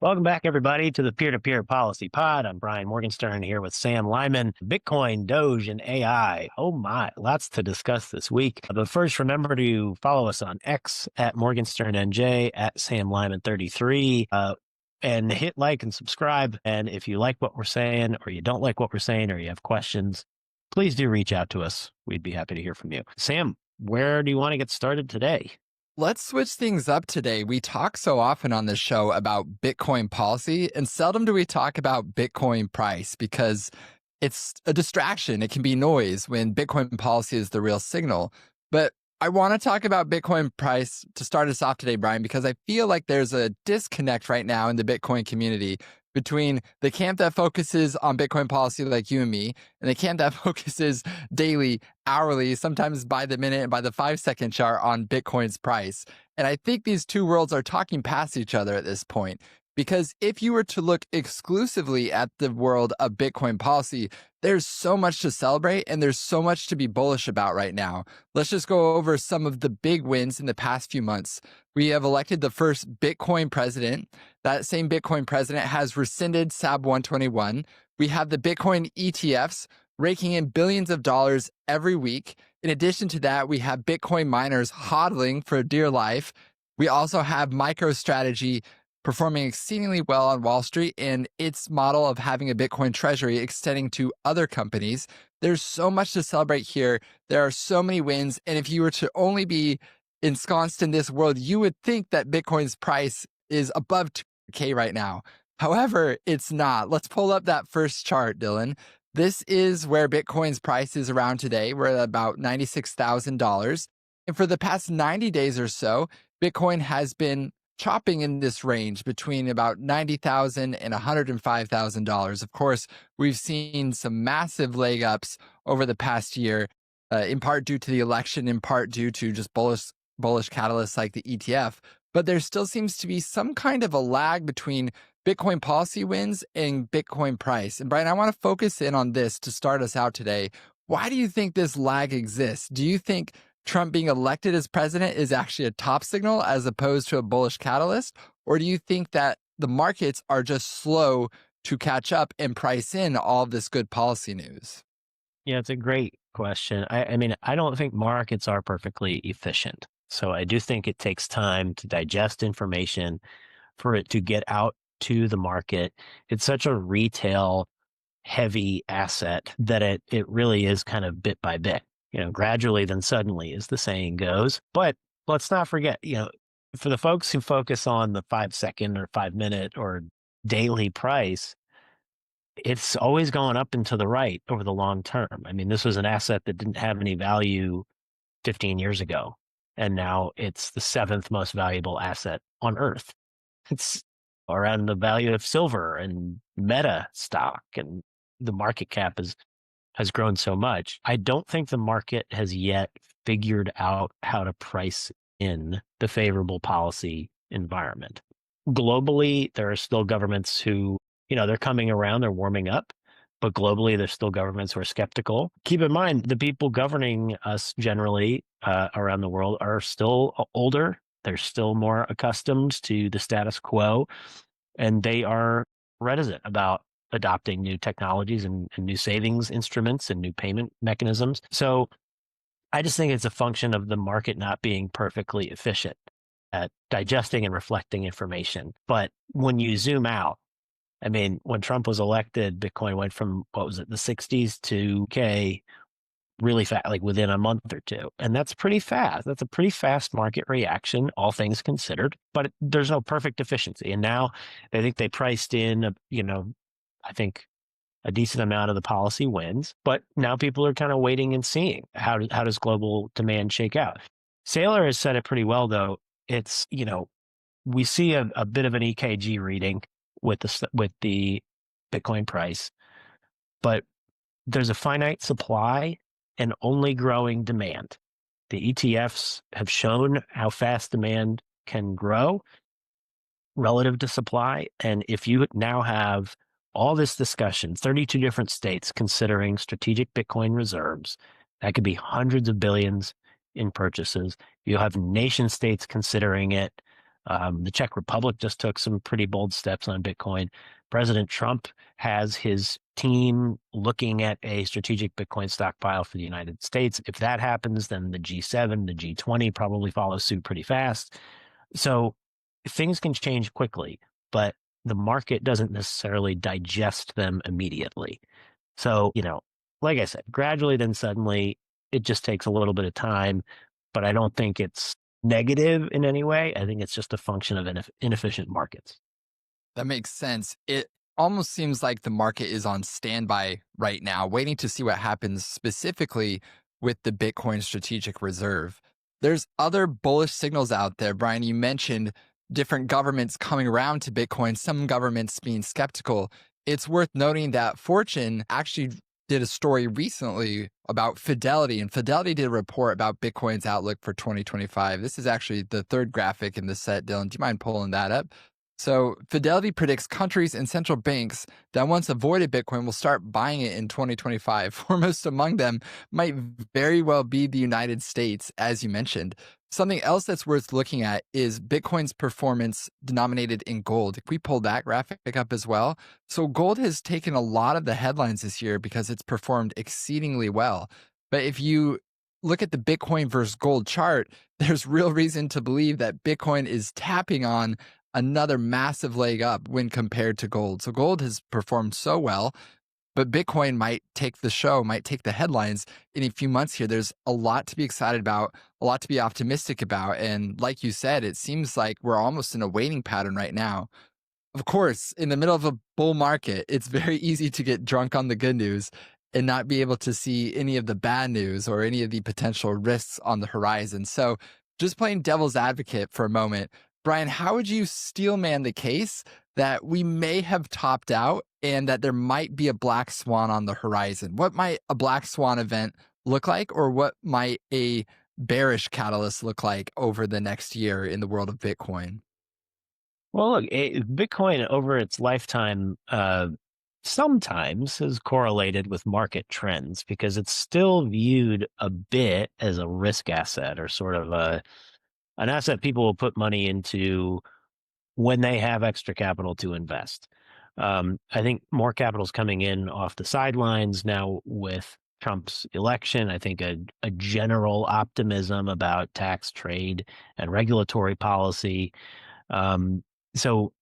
Welcome back, everybody, to the Peer-to-Peer Policy Pod. I'm Brian Morgenstern here with Sam Lyman. Bitcoin, DOGE, and AI. Oh my, lots to discuss this week. But first, remember to follow us on X at MorgensternNJ, at Sam Lyman33, and hit like and subscribe. And if you like what we're saying, or you don't like what we're saying, or you have questions, please do reach out to us. We'd be happy to hear from you. Sam, where do you want to get started today? Let's switch things up today. We talk so often on this show about Bitcoin policy, and seldom do we talk about Bitcoin price because it's a distraction. It can be noise when Bitcoin policy is the real signal. But I want to talk about Bitcoin price to start us off today, Brian, because I feel like there's a disconnect right now in the Bitcoin community between the camp that focuses on Bitcoin policy like you and me, and the camp that focuses daily, hourly, sometimes by the minute and by the 5-second chart on Bitcoin's price. And I think these two worlds are talking past each other at this point. Because if you were to look exclusively at the world of Bitcoin policy, there's so much to celebrate and there's so much to be bullish about right now. Let's just go over some of the big wins in the past few months. We have elected the first Bitcoin president. That same Bitcoin president has rescinded SAB 121. We have the Bitcoin ETFs raking in billions of dollars every week. In addition to that, we have Bitcoin miners hodling for dear life. We also have MicroStrategy performing exceedingly well on Wall Street and its model of having a Bitcoin treasury extending to other companies. There's so much to celebrate here. There are so many wins. And if you were to only be ensconced in this world, you would think that Bitcoin's price is above 2K right now. However, it's not. Let's pull up that first chart, Dylan. This is where Bitcoin's price is around today. We're at about $96,000. And for the past 90 days or so, Bitcoin has been chopping in this range between about $90,000 and $105,000. Of course, we've seen some massive leg ups over the past year, in part due to the election, in part due to just bullish catalysts like the ETF. But there still seems to be some kind of a lag between Bitcoin policy wins and Bitcoin price. And Brian, I want to focus in on this to start us out today. Why do you think this lag exists? Do you think Trump being elected as president is actually a top signal as opposed to a bullish catalyst? Or do you think that the markets are just slow to catch up and price in all of this good policy news? Yeah, it's a great question. I mean, I don't think markets are perfectly efficient. So I do think it takes time to digest information for it to get out to the market. It's such a retail heavy asset that it really is kind of bit by bit. Gradually, then suddenly, as the saying goes. But let's not forget, for the folks who focus on the 5-second or 5-minute or daily price, it's always gone up and to the right over the long term. I mean, this was an asset that didn't have any value 15 years ago, and now it's the 7th most valuable asset on Earth. It's around the value of silver and Meta stock, and the market cap has grown so much. I don't think the market has yet figured out how to price in the favorable policy environment. Globally, there are still governments who, they're coming around, they're warming up, but globally, there's still governments who are skeptical. Keep in mind, the people governing us generally around the world are still older. They're still more accustomed to the status quo, and they are reticent about adopting new technologies and new savings instruments and new payment mechanisms. So I just think it's a function of the market not being perfectly efficient at digesting and reflecting information. But when you zoom out, I mean, when Trump was elected, Bitcoin went from, the 60s to K really fast, like within a month or two. And that's pretty fast. That's a pretty fast market reaction, all things considered, but there's no perfect efficiency. And now I think they priced in, I think a decent amount of the policy wins, but now people are kind of waiting and seeing how does global demand shake out. Saylor has said it pretty well, though. It's, we see a bit of an EKG reading with the Bitcoin price, but there's a finite supply and only growing demand. The ETFs have shown how fast demand can grow relative to supply. And if you now have all this discussion, 32 different states considering strategic Bitcoin reserves, that could be hundreds of billions in purchases. You have nation states considering it. The Czech Republic just took some pretty bold steps on Bitcoin. President Trump has his team looking at a strategic Bitcoin stockpile for the United States. If that happens, then the G7, the G20 probably follow suit pretty fast. So things can change quickly, but the market doesn't necessarily digest them immediately. So, like I said, gradually, then suddenly, it just takes a little bit of time, but I don't think it's negative in any way. I think it's just a function of inefficient markets. That makes sense. It almost seems like the market is on standby right now, waiting to see what happens specifically with the Bitcoin strategic reserve. There's other bullish signals out there. Brian, you mentioned different governments coming around to Bitcoin, some governments being skeptical. It's worth noting that Fortune actually did a story recently about Fidelity, and Fidelity did a report about Bitcoin's outlook for 2025. This is actually the third graphic in the set. Dylan, do you mind pulling that up? So, Fidelity predicts countries and central banks that once avoided Bitcoin will start buying it in 2025. Foremost among them might very well be the United States, as you mentioned. Something else that's worth looking at is Bitcoin's performance denominated in gold. If we pull that graphic up as well. So, gold has taken a lot of the headlines this year because it's performed exceedingly well. But if you look at the Bitcoin versus gold chart, there's real reason to believe that Bitcoin is tapping on another massive leg up when compared to gold. So gold has performed so well, but Bitcoin might take the show, might take the headlines in a few months here. There's a lot to be excited about, a lot to be optimistic about. And like you said, it seems like we're almost in a waiting pattern right now. Of course, in the middle of a bull market, it's very easy to get drunk on the good news and not be able to see any of the bad news or any of the potential risks on the horizon. So, just playing devil's advocate for a moment, Brian, how would you steelman the case that we may have topped out and that there might be a black swan on the horizon? What might a black swan event look like, or what might a bearish catalyst look like over the next year in the world of Bitcoin? Well, look, Bitcoin over its lifetime sometimes has correlated with market trends because it's still viewed a bit as a risk asset or sort of an asset people will put money into when they have extra capital to invest. I think more capital is coming in off the sidelines now with Trump's election. I think a general optimism about tax, trade, and regulatory policy. Um, so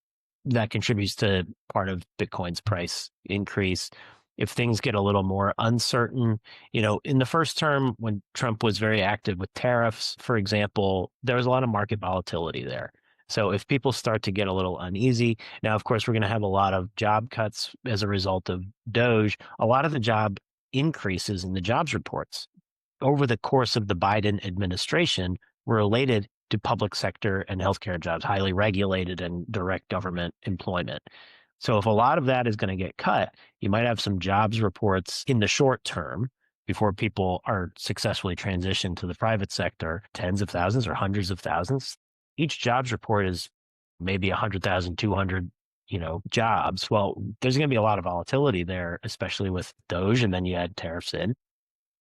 that contributes to part of Bitcoin's price increase. If things get a little more uncertain, in the first term when Trump was very active with tariffs, for example, there was a lot of market volatility there. So if people start to get a little uneasy, now, of course, we're going to have a lot of job cuts as a result of DOGE. A lot of the job increases in the jobs reports over the course of the Biden administration were related to public sector and healthcare jobs, highly regulated and direct government employment. So if a lot of that is going to get cut, you might have some jobs reports in the short term before people are successfully transitioned to the private sector, tens of thousands or hundreds of thousands. Each jobs report is maybe 100,000, 200, jobs. Well, there's going to be a lot of volatility there, especially with DOGE, and then you add tariffs in.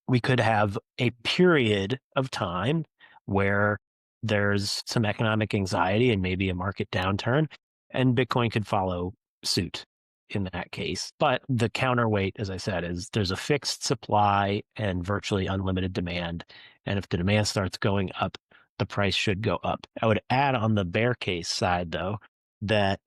We could have a period of time where there's some economic anxiety and maybe a market downturn, and Bitcoin could follow suit in that case. But the counterweight, as I said, is there's a fixed supply and virtually unlimited demand. And if the demand starts going up, the price should go up. I would add on the bear case side, though, that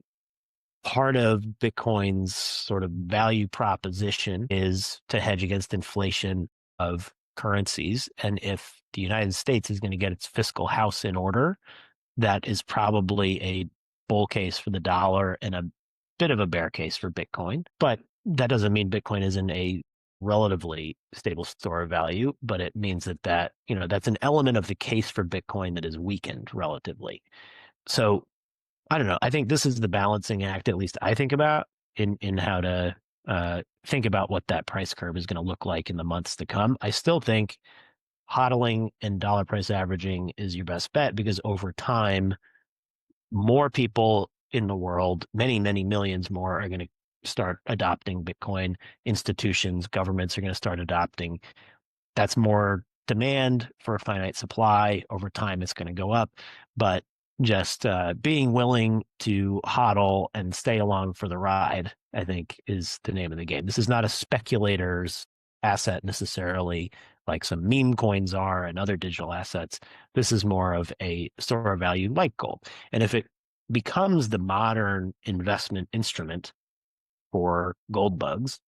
part of Bitcoin's sort of value proposition is to hedge against inflation of currencies. And if the United States is going to get its fiscal house in order, that is probably a bull case for the dollar and a bit of a bear case for Bitcoin. But that doesn't mean Bitcoin isn't a relatively stable store of value, but it means that's an element of the case for Bitcoin that is weakened relatively. So I don't know. I think this is the balancing act, at least I think about in how to think about what that price curve is going to look like in the months to come. I still think hodling and dollar price averaging is your best bet because over time, more people in the world, many, many millions more, are going to start adopting Bitcoin. Institutions, governments are going to start adopting. That's more demand for a finite supply. Over time, it's going to go up. But just being willing to hodl and stay along for the ride, I think, is the name of the game. This is not a speculator's asset necessarily, like some meme coins are and other digital assets. This is more of a store of value like gold. And if it becomes the modern investment instrument for gold bugs,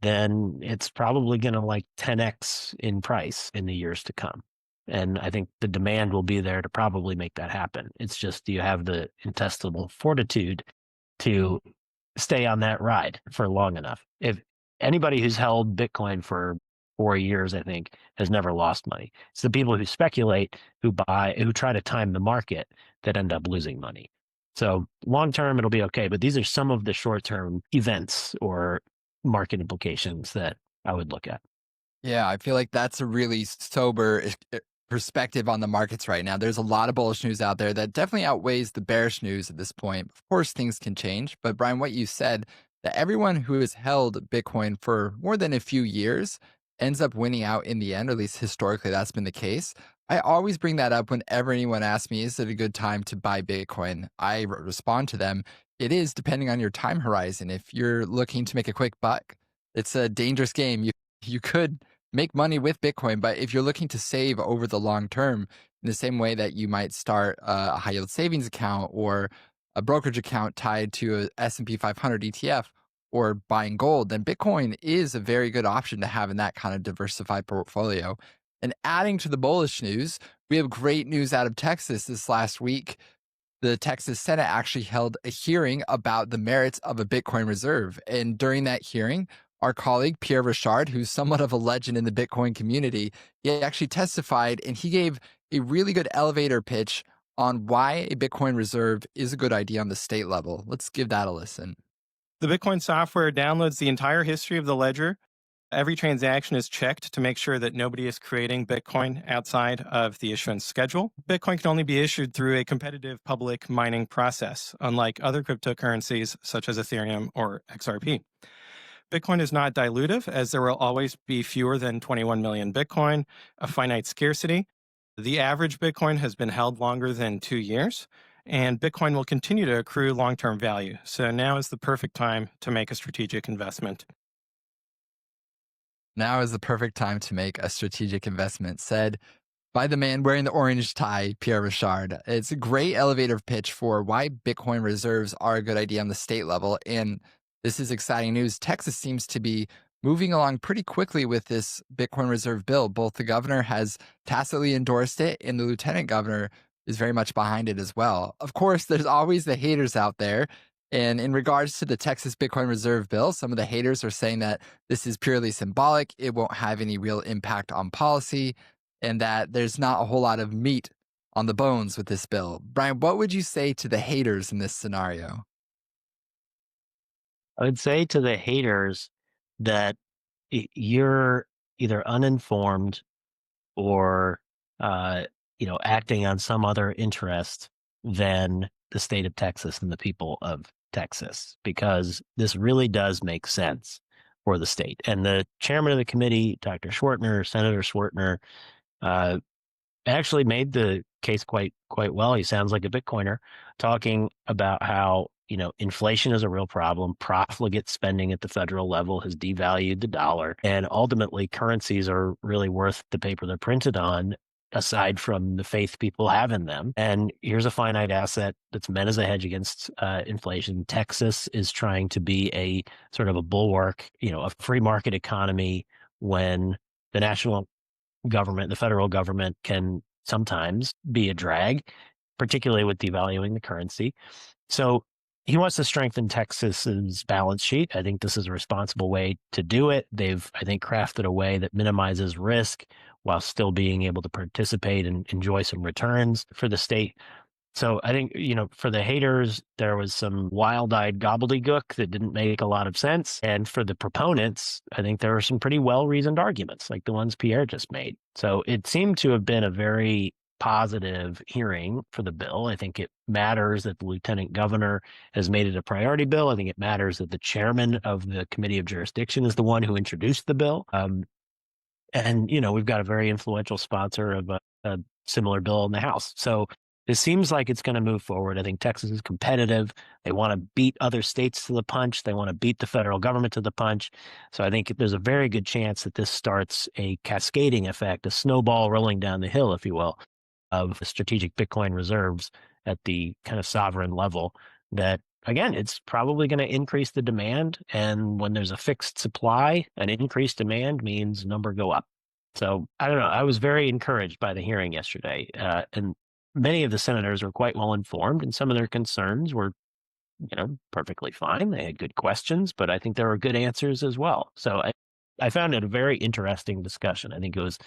then it's probably going to like 10x in price in the years to come. And I think the demand will be there to probably make that happen. It's just, do you have the intestinal fortitude to stay on that ride for long enough? If anybody who's held Bitcoin for 4 years, I think, has never lost money. It's the people who speculate, who buy, who try to time the market that end up losing money. So long term, it'll be okay. But these are some of the short term events or market implications that I would look at. Yeah, I feel like that's a really sober perspective on the markets right now. There's a lot of bullish news out there that definitely outweighs the bearish news at this point. Of course, things can change, but Brian, what you said, that everyone who has held Bitcoin for more than a few years ends up winning out in the end, or at least historically that's been the case. I always bring that up whenever anyone asks me, is it a good time to buy Bitcoin? I respond to them, it is depending on your time horizon. If you're looking to make a quick buck, it's a dangerous game. You could make money with Bitcoin, but if you're looking to save over the long term, in the same way that you might start a high yield savings account or a brokerage account tied to a S&P 500 ETF or buying gold, then Bitcoin is a very good option to have in that kind of diversified portfolio. And adding to the bullish news, we have great news out of Texas this last week. The Texas Senate actually held a hearing about the merits of a Bitcoin reserve. And during that hearing, our colleague Pierre Richard, who's somewhat of a legend in the Bitcoin community, he actually testified and he gave a really good elevator pitch on why a Bitcoin reserve is a good idea on the state level. Let's give that a listen. The Bitcoin software downloads the entire history of the ledger. Every transaction is checked to make sure that nobody is creating Bitcoin outside of the issuance schedule. Bitcoin can only be issued through a competitive public mining process, unlike other cryptocurrencies such as Ethereum or XRP. Bitcoin is not dilutive, as there will always be fewer than 21 million Bitcoin, a finite scarcity. The average Bitcoin has been held longer than 2 years, and Bitcoin will continue to accrue long-term value. So now is the perfect time to make a strategic investment. Now is the perfect time to make a strategic investment, said by the man wearing the orange tie, Pierre Richard. It's a great elevator pitch for why Bitcoin reserves are a good idea on the state level. And this is exciting news. Texas seems to be moving along pretty quickly with this Bitcoin reserve bill. Both the governor has tacitly endorsed it, and the lieutenant governor is very much behind it as well. Of course, there's always the haters out there. And in regards to the Texas Bitcoin Reserve Bill, some of the haters are saying that this is purely symbolic. It won't have any real impact on policy, and that there's not a whole lot of meat on the bones with this bill. Brian, what would you say to the haters in this scenario? I would say to the haters that you're either uninformed or acting on some other interest than the state of Texas and the people of Texas, because this really does make sense for the state. And the chairman of the committee, Dr. Schwartner, Senator Schwartner, actually made the case quite well. He sounds like a Bitcoiner, talking about how inflation is a real problem. Profligate spending at the federal level has devalued the dollar, and ultimately currencies are really worth the paper they're printed on, aside from the faith people have in them. And here's a finite asset that's meant as a hedge against inflation. Texas is trying to be a sort of a bulwark, a free market economy, when the national government, the federal government, can sometimes be a drag, particularly with devaluing the currency. So he wants to strengthen Texas's balance sheet. I think this is a responsible way to do it. They've, I think, crafted a way that minimizes risk while still being able to participate and enjoy some returns for the state. So I think, for the haters, there was some wild-eyed gobbledygook that didn't make a lot of sense. And for the proponents, I think there were some pretty well-reasoned arguments, like the ones Pierre just made. So it seemed to have been a very positive hearing for the bill. I think it matters that the lieutenant governor has made it a priority bill. I think it matters that the chairman of the committee of jurisdiction is the one who introduced the bill. And we've got a very influential sponsor of a similar bill in the House. So it seems like it's going to move forward. I think Texas is competitive. They want to beat other states to the punch. They want to beat the federal government to the punch. So I think there's a very good chance that this starts a cascading effect, a snowball rolling down the hill, if you will, of strategic Bitcoin reserves at the kind of sovereign level that, again, it's probably going to increase the demand. And when there's a fixed supply, an increased demand means number go up. So I don't know. I was very encouraged by the hearing yesterday. And many of the senators were quite well informed, and some of their concerns were, perfectly fine. They had good questions, but I think there were good answers as well. So I found it a very interesting discussion. I think it was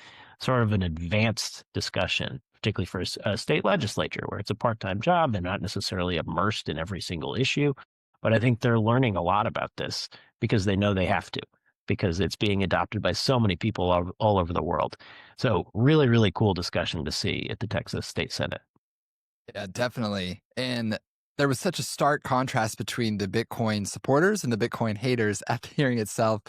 sort of an advanced discussion, particularly for a state legislature where it's a part-time job. They're not necessarily immersed in every single issue, but I think they're learning a lot about this because they know they have to, because it's being adopted by so many people all over the world. So really, really cool discussion to see at the Texas State Senate. Yeah, definitely. And there was such a stark contrast between the Bitcoin supporters and the Bitcoin haters at the hearing itself.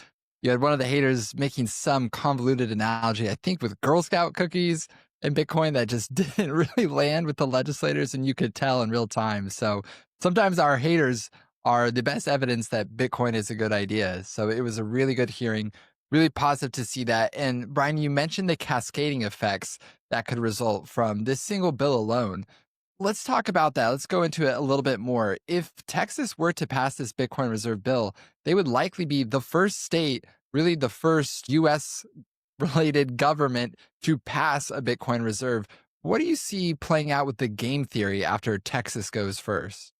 You had one of the haters making some convoluted analogy, I think, with Girl Scout cookies and Bitcoin that just didn't really land with the legislators, and you could tell in real time. So sometimes our haters are the best evidence that Bitcoin is a good idea. So it was a really good hearing, really positive to see that. And Brian, you mentioned the cascading effects that could result from this single bill alone. Let's talk about that. Let's go into it a little bit more. If Texas were to pass this Bitcoin reserve bill, they would likely be the first state, really the first US related government to pass a Bitcoin reserve. What do you see playing out with the game theory after Texas goes first?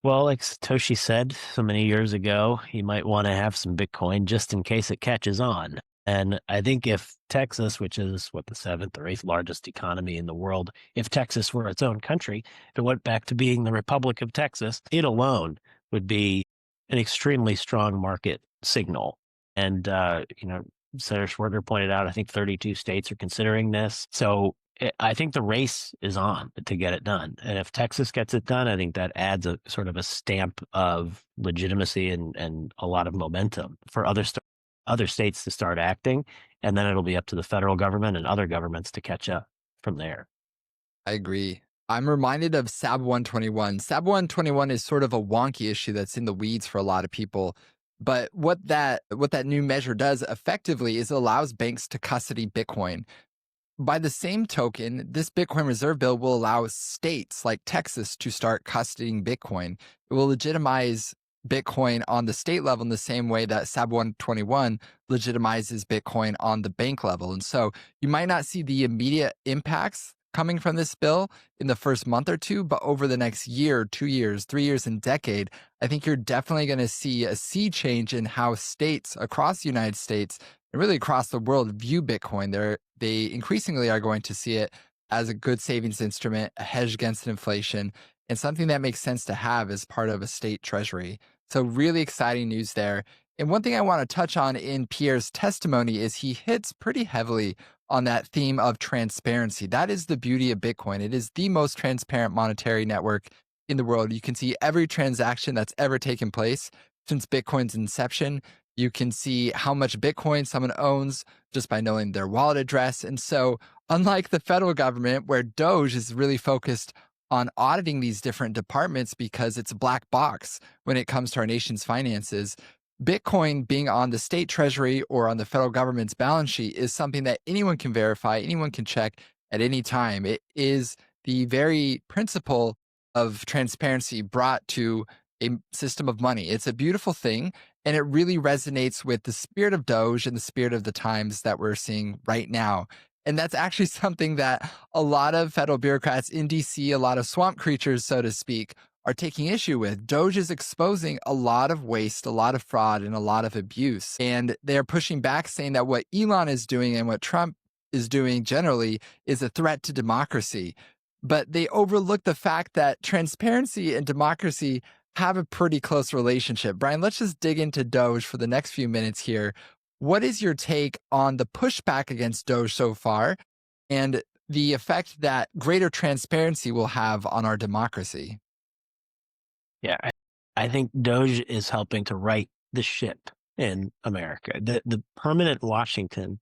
Well, like Satoshi said so many years ago, you might want to have some Bitcoin just in case it catches on. And I think if Texas, which is the seventh or eighth largest economy in the world, if Texas were its own country, if it went back to being the Republic of Texas, it alone would be an extremely strong market signal. And, Senator Schwerter pointed out, I think 32 states are considering this. So I think the race is on to get it done. And if Texas gets it done, I think that adds a sort of a stamp of legitimacy and a lot of momentum for other states to start acting. And then it'll be up to the federal government and other governments to catch up from there. I agree. I'm reminded of SAB 121. SAB 121 is sort of a wonky issue that's in the weeds for a lot of people. But what that new measure does effectively is it allows banks to custody Bitcoin. By the same token, this Bitcoin reserve bill will allow states like Texas to start custodying Bitcoin. It will legitimize Bitcoin on the state level in the same way that SAB 121 legitimizes Bitcoin on the bank level. And so you might not see the immediate impacts coming from this bill in the first month or two, but over the next year, 2 years, 3 years, and decade, I think you're definitely going to see a sea change in how states across the United States and really across the world view Bitcoin. They increasingly are going to see it as a good savings instrument, a hedge against inflation, and something that makes sense to have as part of a state treasury. So really exciting news there. And one thing I want to touch on in Pierre's testimony is he hits pretty heavily on that theme of transparency. That is the beauty of Bitcoin. It is the most transparent monetary network in the world. You can see every transaction that's ever taken place since Bitcoin's inception. You can see how much Bitcoin someone owns just by knowing their wallet address. And so, unlike the federal government, where DOGE is really focused on auditing these different departments because it's a black box when it comes to our nation's finances, Bitcoin being on the state treasury or on the federal government's balance sheet is something that anyone can verify, anyone can check at any time. It is the very principle of transparency brought to a system of money. It's a beautiful thing, and it really resonates with the spirit of DOGE and the spirit of the times that we're seeing right now. And that's actually something that a lot of federal bureaucrats in DC, a lot of swamp creatures, so to speak, are taking issue with. DOGE is exposing a lot of waste, a lot of fraud, and a lot of abuse. And they're pushing back, saying that what Elon is doing and what Trump is doing generally is a threat to democracy. But they overlook the fact that transparency and democracy have a pretty close relationship. Brian, let's just dig into DOGE for the next few minutes here. What is your take on the pushback against DOGE so far and the effect that greater transparency will have on our democracy? Yeah, I think DOGE is helping to right the ship in America. The permanent Washington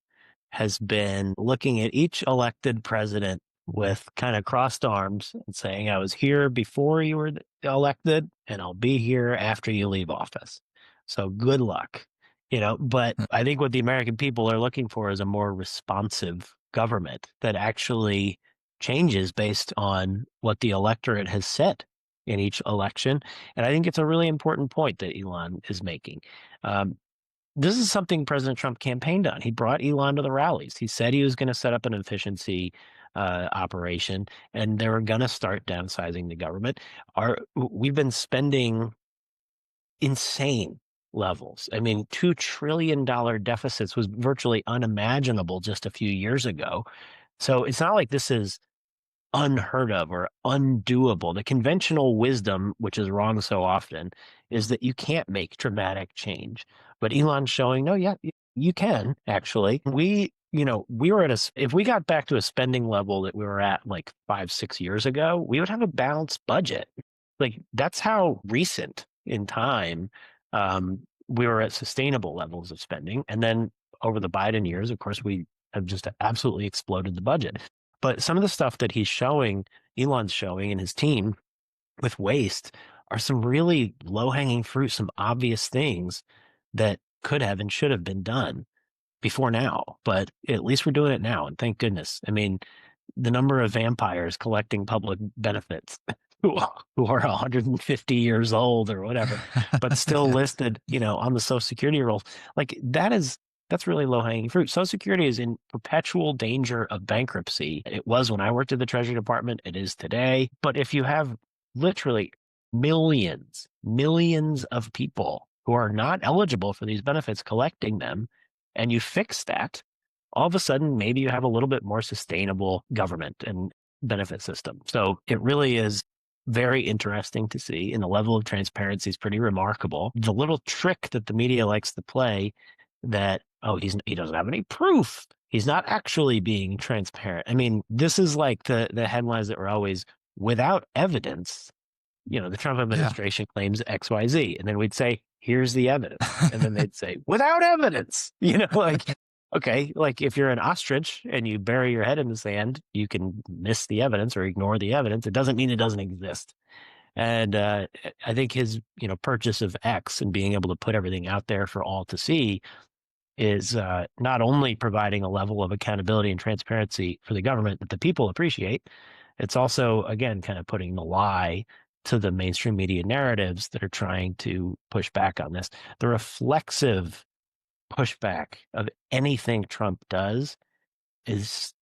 has been looking at each elected president with kind of crossed arms and saying, I was here before you were elected and I'll be here after you leave office. So good luck. But I think what the American people are looking for is a more responsive government that actually changes based on what the electorate has said in each election. And I think it's a really important point that Elon is making. Um, this is something President Trump campaigned on. He brought Elon to the rallies. He said he was going to set up an efficiency operation, and they were going to start downsizing the government. We've been spending insane levels. I mean, $2 trillion deficits was virtually unimaginable just a few years ago. So it's not like this is unheard of or undoable. The conventional wisdom, which is wrong so often, is that you can't make dramatic change. But Elon's showing, no, yeah, you can actually. We were if we got back to a spending level that we were at like 5, 6 years ago, we would have a balanced budget. Like that's how recent in time we were at sustainable levels of spending. And then over the Biden years, of course, we have just absolutely exploded the budget. But some of the stuff that Elon's showing and his team with waste are some really low-hanging fruit, some obvious things that could have and should have been done before now. But at least we're doing it now, and thank goodness. I mean, the number of vampires collecting public benefits who are 150 years old or whatever, but still listed, on the Social Security rolls, like that's really low-hanging fruit. Social Security is in perpetual danger of bankruptcy. It was when I worked at the Treasury Department. It is today. But if you have literally millions of people who are not eligible for these benefits collecting them, and you fix that, all of a sudden, maybe you have a little bit more sustainable government and benefit system. So it really is very interesting to see, and the level of transparency is pretty remarkable. The little trick that the media likes to play that, he doesn't have any proof. He's not actually being transparent. I mean, this is like the headlines that were always without evidence. The Trump administration claims XYZ. And then we'd say, here's the evidence. And then they'd say, without evidence, like, okay, like if you're an ostrich and you bury your head in the sand, you can miss the evidence or ignore the evidence. It doesn't mean it doesn't exist. And I think his, purchase of X and being able to put everything out there for all to see is not only providing a level of accountability and transparency for the government that the people appreciate, it's also, again, kind of putting the lie to the mainstream media narratives that are trying to push back on this. The reflexive pushback of anything Trump does is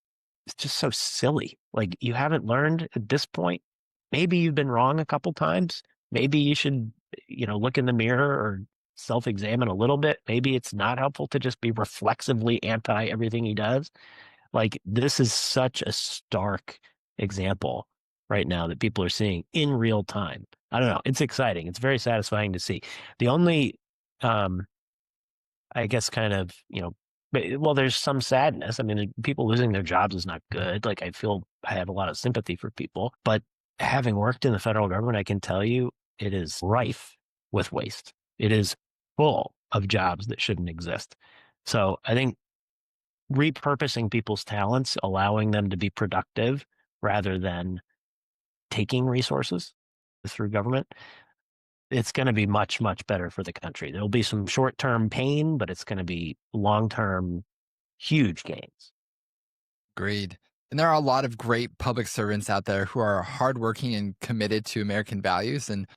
just so silly. Like, you haven't learned at this point. Maybe you've been wrong a couple times. Maybe you should, look in the mirror or self-examine a little bit. Maybe it's not helpful to just be reflexively anti everything he does. Like, this is such a stark example right now that people are seeing in real time. I don't know. It's exciting. It's very satisfying to see. The only, I guess, kind of, well, there's some sadness. I mean, people losing their jobs is not good. Like, I have a lot of sympathy for people, but having worked in the federal government, I can tell you it is rife with waste. It is full of jobs that shouldn't exist. So I think repurposing people's talents, allowing them to be productive rather than taking resources through government, it's going to be much, much better for the country. There'll be some short-term pain, but it's going to be long-term huge gains. Agreed. And there are a lot of great public servants out there who are hardworking and committed to American values. And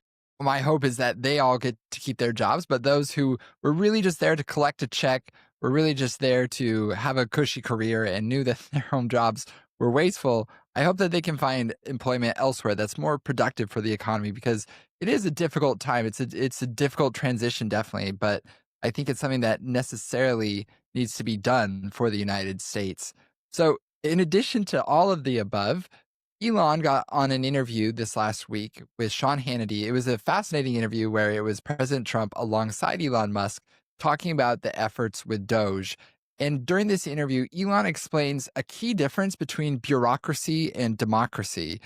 my hope is that they all get to keep their jobs, but those who were really just there to collect a check, were really just there to have a cushy career and knew that their home jobs were wasteful, I hope that they can find employment elsewhere that's more productive for the economy, because it is a difficult time. It's a difficult transition, definitely, but I think it's something that necessarily needs to be done for the United States. So in addition to all of the above, Elon got on an interview this last week with Sean Hannity. It was a fascinating interview where it was President Trump alongside Elon Musk talking about the efforts with DOGE. And during this interview, Elon explains a key difference between bureaucracy and democracy.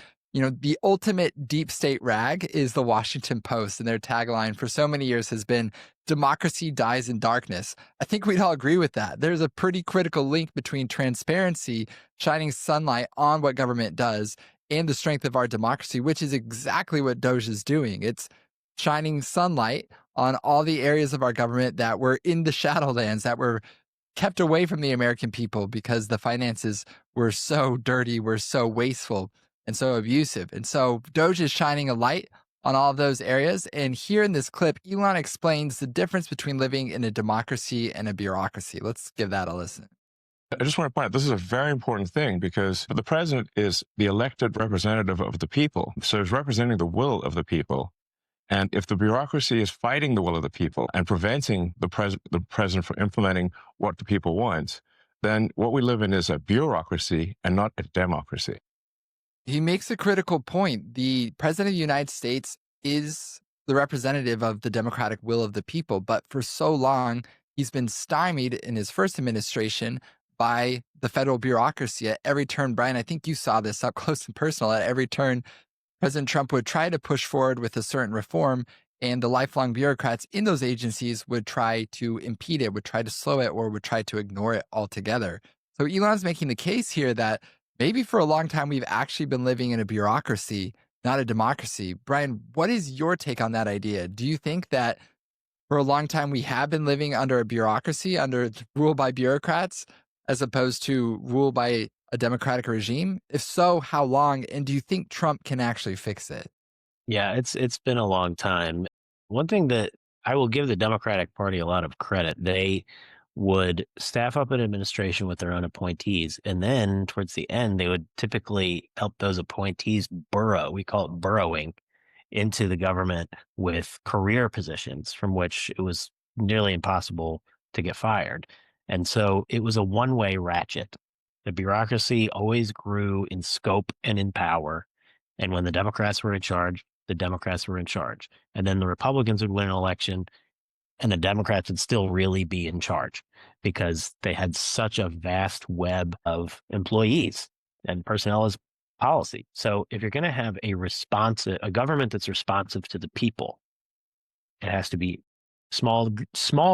The ultimate deep state rag is the Washington Post, and their tagline for so many years has been democracy dies in darkness. I think we'd all agree with that. There's a pretty critical link between transparency, shining sunlight on what government does, and the strength of our democracy, which is exactly what DOGE is doing. It's shining sunlight on all the areas of our government that were in the shadowlands, that were kept away from the American people because the finances were so dirty, were so wasteful, and so abusive. And so DOGE is shining a light on all of those areas. And here in this clip, Elon explains the difference between living in a democracy and a bureaucracy. Let's give that a listen. I just want to point out this is a very important thing because the president is the elected representative of the people. So he's representing the will of the people. And if the bureaucracy is fighting the will of the people and preventing the president from implementing what the people want, then what we live in is a bureaucracy and not a democracy. He makes a critical point. The president of the United States is the representative of the democratic will of the people. But for so long, he's been stymied in his first administration by the federal bureaucracy at every turn. Brian, I think you saw this up close and personal. At every turn, President Trump would try to push forward with a certain reform, and the lifelong bureaucrats in those agencies would try to impede it, would try to slow it, or would try to ignore it altogether. So Elon's making the case here that maybe for a long time we've actually been living in a bureaucracy, not a democracy. Brian, what is your take on that idea? Do you think that for a long time we have been living under a bureaucracy, under rule by bureaucrats, as opposed to rule by a democratic regime? If so, how long? And do you think Trump can actually fix it? Yeah, it's been a long time. One thing that I will give the Democratic Party a lot of credit, they would staff up an administration with their own appointees, and then towards the end, they would typically help those appointees burrow. We call it burrowing into the government with career positions from which it was nearly impossible to get fired. And so it was a one-way ratchet. The bureaucracy always grew in scope and in power. And when the Democrats were in charge, the Democrats were in charge. And then the Republicans would win an election and the Democrats would still really be in charge because they had such a vast web of employees and personnel as policy. So if you're going to have a government that's responsive to the people, it has to be small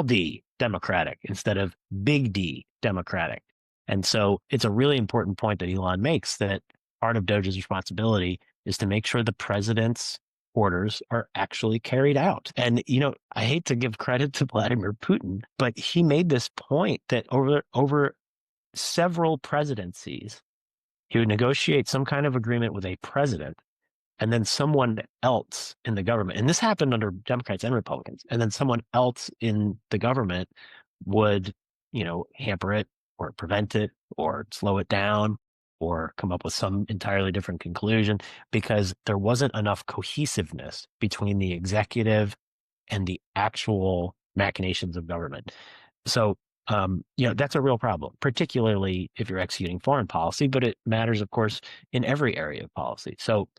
d democratic instead of big D democratic. And so it's a really important point that Elon makes that part of DOGE's responsibility is to make sure the president's orders are actually carried out. And, I hate to give credit to Vladimir Putin, but he made this point that over several presidencies, he would negotiate some kind of agreement with a president and then someone else in the government. And this happened under Democrats and Republicans. And then someone else in the government would, hamper it or prevent it or slow it down or come up with some entirely different conclusion because there wasn't enough cohesiveness between the executive and the actual machinations of government. So, that's a real problem, particularly if you're executing foreign policy, but it matters, of course, in every area of policy. So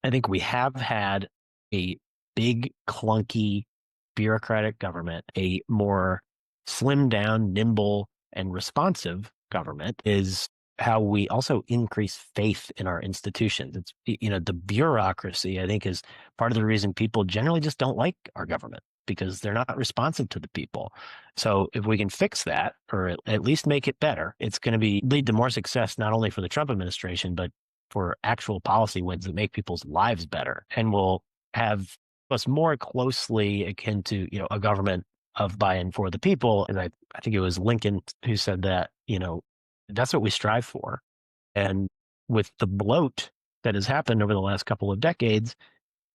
I think we have had a big, clunky, bureaucratic government. A more slimmed down, nimble, and responsive government is how we also increase faith in our institutions. It's, the bureaucracy, I think, is part of the reason people generally just don't like our government because they're not responsive to the people. So if we can fix that or at least make it better, it's going to lead to more success, not only for the Trump administration, but for actual policy wins that make people's lives better and will have us more closely akin to, a government of by and for the people. And I think it was Lincoln who said that, that's what we strive for. And with the bloat that has happened over the last couple of decades,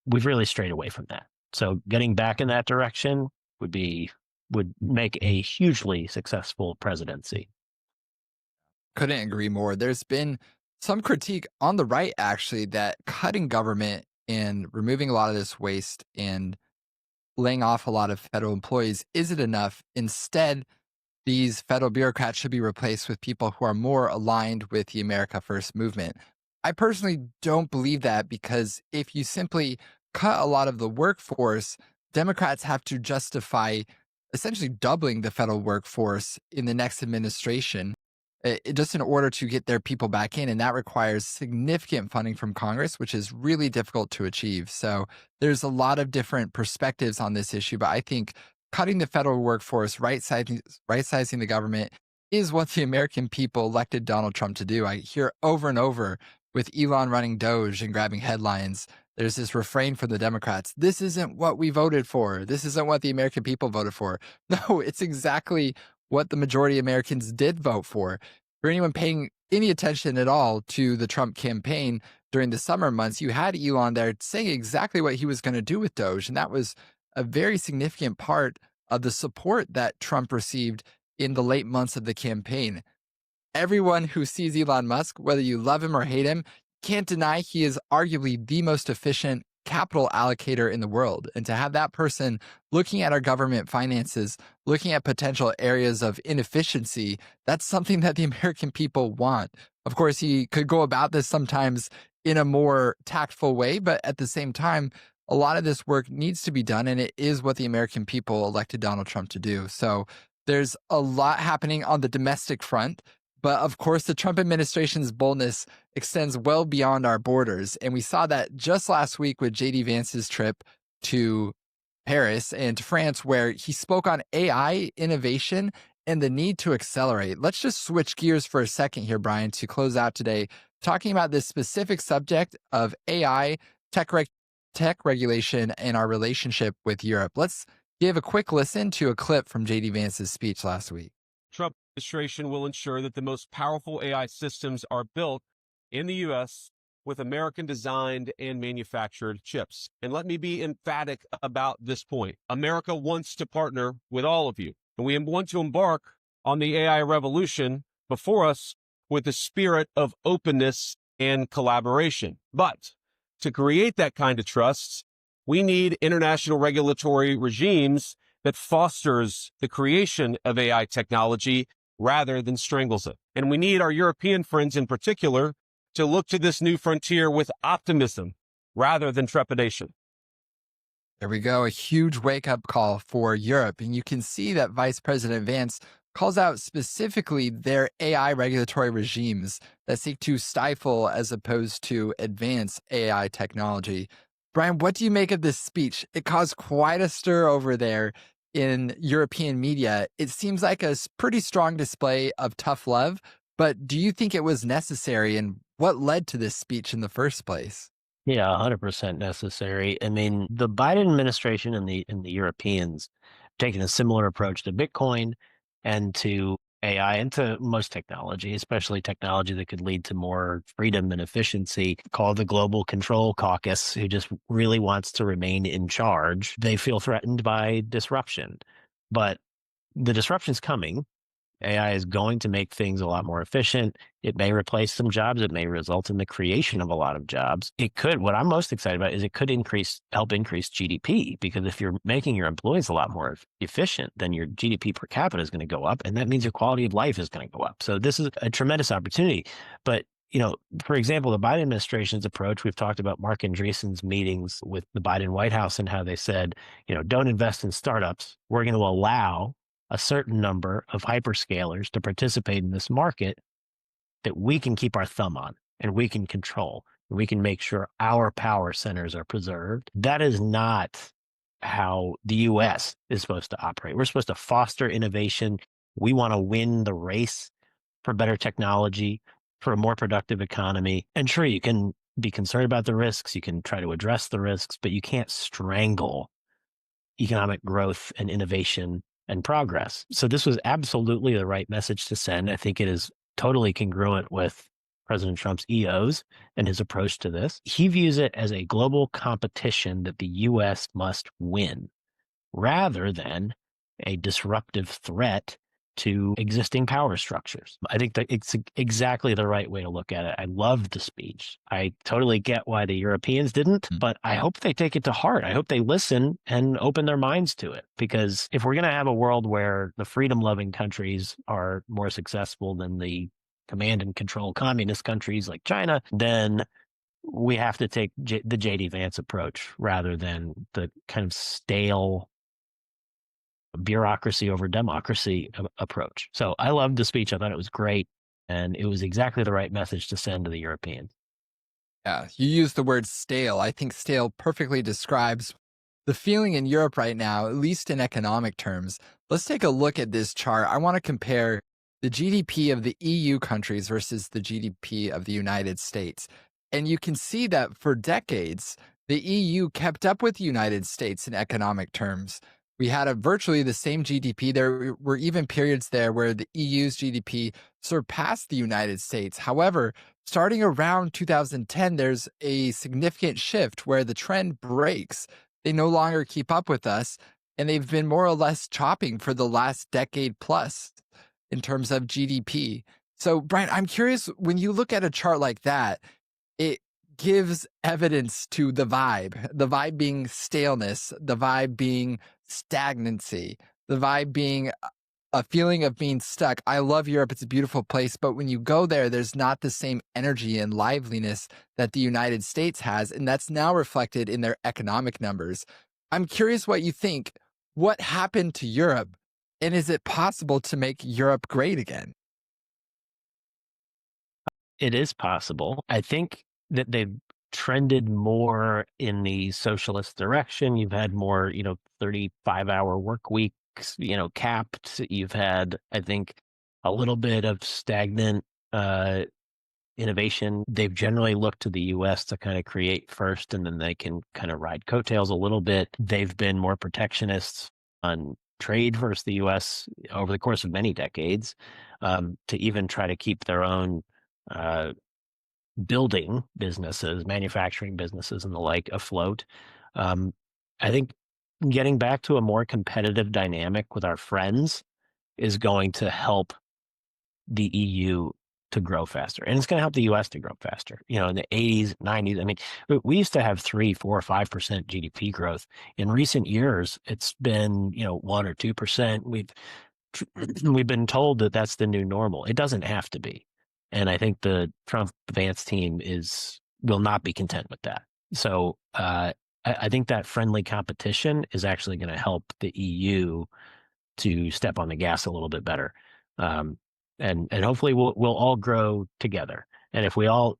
we've really strayed away from that. So getting back in that direction would make a hugely successful presidency. Couldn't agree more. There's been some critique on the right, actually, that cutting government and removing a lot of this waste and laying off a lot of federal employees isn't enough. Instead, these federal bureaucrats should be replaced with people who are more aligned with the America First movement. I personally don't believe that because if you simply cut a lot of the workforce, Democrats have to justify essentially doubling the federal workforce in the next administration. just in order to get their people back in. And that requires significant funding from Congress, which is really difficult to achieve. So there's a lot of different perspectives on this issue. But I think cutting the federal workforce, right sizing the government is what the American people elected Donald Trump to do. I hear over and over with Elon running DOGE and grabbing headlines. There's this refrain from the Democrats: this isn't what we voted for. This isn't what the American people voted for. No, it's exactly what the majority of Americans did vote for. For anyone paying any attention at all to the Trump campaign during the summer months, you had Elon there saying exactly what he was going to do with DOGE. And that was a very significant part of the support that Trump received in the late months of the campaign. Everyone who sees Elon Musk, whether you love him or hate him, can't deny he is arguably the most efficient capital allocator in the world. And to have that person looking at our government finances, looking at potential areas of inefficiency, that's something that the American people want. Of course, he could go about this sometimes in a more tactful way, but at the same time, a lot of this work needs to be done, and it is what the American people elected Donald Trump to do. So there's a lot happening on the domestic front. But of course, the Trump administration's boldness extends well beyond our borders. And we saw that just last week with JD Vance's trip to Paris and to France, where he spoke on AI innovation and the need to accelerate. Let's just switch gears for a second here, Brian, to close out today, talking about this specific subject of AI, tech regulation, and our relationship with Europe. Let's give a quick listen to a clip from JD Vance's speech last week. Trump administration will ensure that the most powerful AI systems are built in the U.S. with American-designed and manufactured chips. And let me be emphatic about this point. America wants to partner with all of you, and we want to embark on the AI revolution before us with a spirit of openness and collaboration. But to create that kind of trust, we need international regulatory regimes that fosters the creation of AI technology rather than strangles it. And we need our European friends in particular to look to this new frontier with optimism rather than trepidation. There we go, a huge wake-up call for Europe. And you can see that Vice President Vance calls out specifically their AI regulatory regimes that seek to stifle as opposed to advance AI technology. Brian, what do you make of this speech? It caused quite a stir over there in European media. It seems like a pretty strong display of tough love, but do you think it was necessary, and what led to this speech in the first place? Yeah, 100% necessary. I mean, the Biden administration and the Europeans taking a similar approach to Bitcoin and to AI and to most technology, especially technology that could lead to more freedom and efficiency, called the Global Control Caucus, who just really wants to remain in charge. They feel threatened by disruption, but the disruption's coming. AI is going to make things a lot more efficient. It may replace some jobs. It may result in the creation of a lot of jobs. It could, what I'm most excited about is it could help increase GDP, because if you're making your employees a lot more efficient, then your GDP per capita is going to go up, and that means your quality of life is going to go up. So this is a tremendous opportunity. But, for example, the Biden administration's approach, we've talked about Mark Andreessen's meetings with the Biden White House and how they said, don't invest in startups. We're going to allow a certain number of hyperscalers to participate in this market that we can keep our thumb on and we can control. And we can make sure our power centers are preserved. That is not how the U.S. is supposed to operate. We're supposed to foster innovation. We want to win the race for better technology, for a more productive economy. And sure, you can be concerned about the risks. You can try to address the risks, but you can't strangle economic growth and innovation and progress. So this was absolutely the right message to send. I think it is totally congruent with President Trump's EOs and his approach to this. He views it as a global competition that the U.S. must win, rather than a disruptive threat to existing power structures. I think that it's exactly the right way to look at it. I loved the speech. I totally get why the Europeans didn't, but I hope they take it to heart. I hope they listen and open their minds to it, because if we're going to have a world where the freedom-loving countries are more successful than the command and control communist countries like China, then we have to take the J.D. Vance approach rather than the kind of stale bureaucracy over democracy approach. So I loved the speech. I thought it was great. And it was exactly the right message to send to the Europeans. Yeah, you used the word stale. I think stale perfectly describes the feeling in Europe right now, at least in economic terms. Let's take a look at this chart. I want to compare the GDP of the EU countries versus the GDP of the United States. And you can see that for decades, the EU kept up with the United States in economic terms. We had virtually the same GDP. There were even periods there where the EU's GDP surpassed the United States. However, starting around 2010, there's a significant shift where the trend breaks. They no longer keep up with us, and they've been more or less chopping for the last decade plus in terms of GDP. So, Brian, I'm curious, when you look at a chart like that, it gives evidence to the vibe being staleness, the vibe being stagnancy, the vibe being a feeling of being stuck. I love Europe. It's a beautiful place. But when you go there, there's not the same energy and liveliness that the United States has. And that's now reflected in their economic numbers. I'm curious what you think. What happened to Europe? And is it possible to make Europe great again? It is possible. I think that they've trended more in the socialist direction. You've had more, 35-hour work weeks, capped. You've had, I think, a little bit of stagnant innovation. They've generally looked to the US to kind of create first, and then they can kind of ride coattails a little bit. They've been more protectionists on trade versus the US over the course of many decades, to even try to keep their own building businesses, manufacturing businesses, and the like afloat. I think getting back to a more competitive dynamic with our friends is going to help the EU to grow faster, and it's going to help the US to grow faster. In the 80s, 90s, I mean, we used to have 3, 4, 5% GDP growth. In recent years, it's been 1 or 2%. We've been told that that's the new normal. It doesn't have to be. And I think the Trump Vance team will not be content with that. So I think that friendly competition is actually going to help the EU to step on the gas a little bit better. And hopefully we'll all grow together. And if we all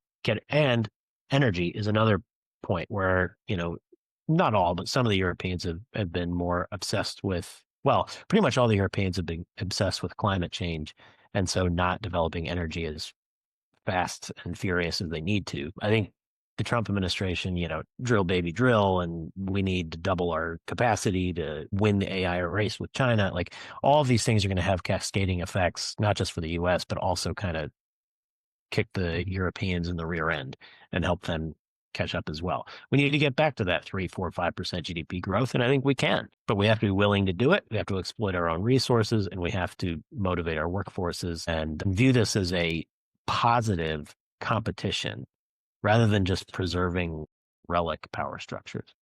and energy is another point where, not all, but some of the Europeans have been more obsessed with, well, pretty much all the Europeans have been obsessed with climate change. And so not developing energy as fast and furious as they need to. I think the Trump administration, drill baby drill, and we need to double our capacity to win the AI race with China. Like, all of these things are going to have cascading effects, not just for the US, but also kind of kick the Europeans in the rear end and help them catch up as well. We need to get back to that 3, 4, 5% GDP growth, and I think we can. But we have to be willing to do it. We have to exploit our own resources, and we have to motivate our workforces and view this as a positive competition rather than just preserving relic power structures.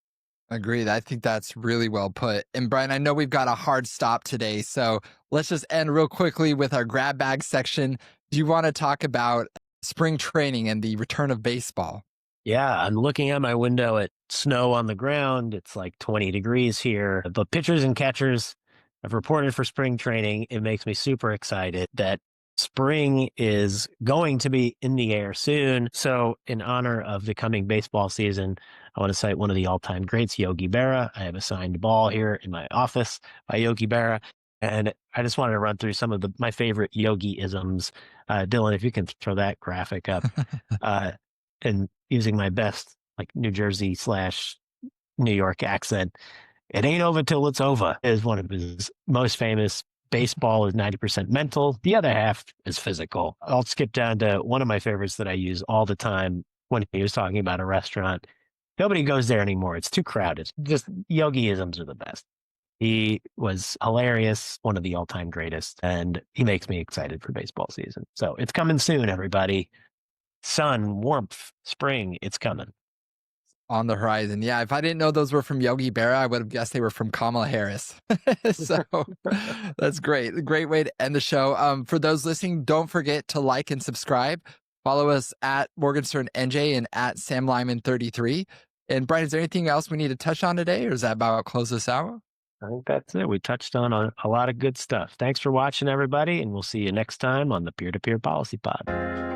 Agreed. I think that's really well put. And Brian, I know we've got a hard stop today, so let's just end real quickly with our grab bag section. Do you want to talk about spring training and the return of baseball? Yeah, I'm looking out my window at snow on the ground. It's like 20 degrees here. The pitchers and catchers have reported for spring training. It makes me super excited that spring is going to be in the air soon. So in honor of the coming baseball season, I want to cite one of the all-time greats, Yogi Berra. I have a signed ball here in my office by Yogi Berra. And I just wanted to run through some of my favorite Yogi-isms. Dylan, if you can throw that graphic up. And using my best New Jersey / New York accent, "It ain't over till it's over" is one of his most famous. Baseball is 90% mental. The other half is physical. I'll skip down to one of my favorites that I use all the time when he was talking about a restaurant. Nobody goes there anymore. It's too crowded. Just Yogi-isms are the best. He was hilarious, one of the all-time greatest, and he makes me excited for baseball season. So it's coming soon, everybody. Sun, warmth, spring, it's coming. On the horizon. Yeah, if I didn't know those were from Yogi Berra, I would have guessed they were from Kamala Harris. So that's great. A great way to end the show. For those listening, don't forget to like and subscribe. Follow us at Morgenstern NJ and at Sam Lyman 33. And Brian, is there anything else we need to touch on today, or is that about close this out? I think that's it. We touched on a lot of good stuff. Thanks for watching, everybody, and we'll see you next time on the Peer to Peer Policy Pod.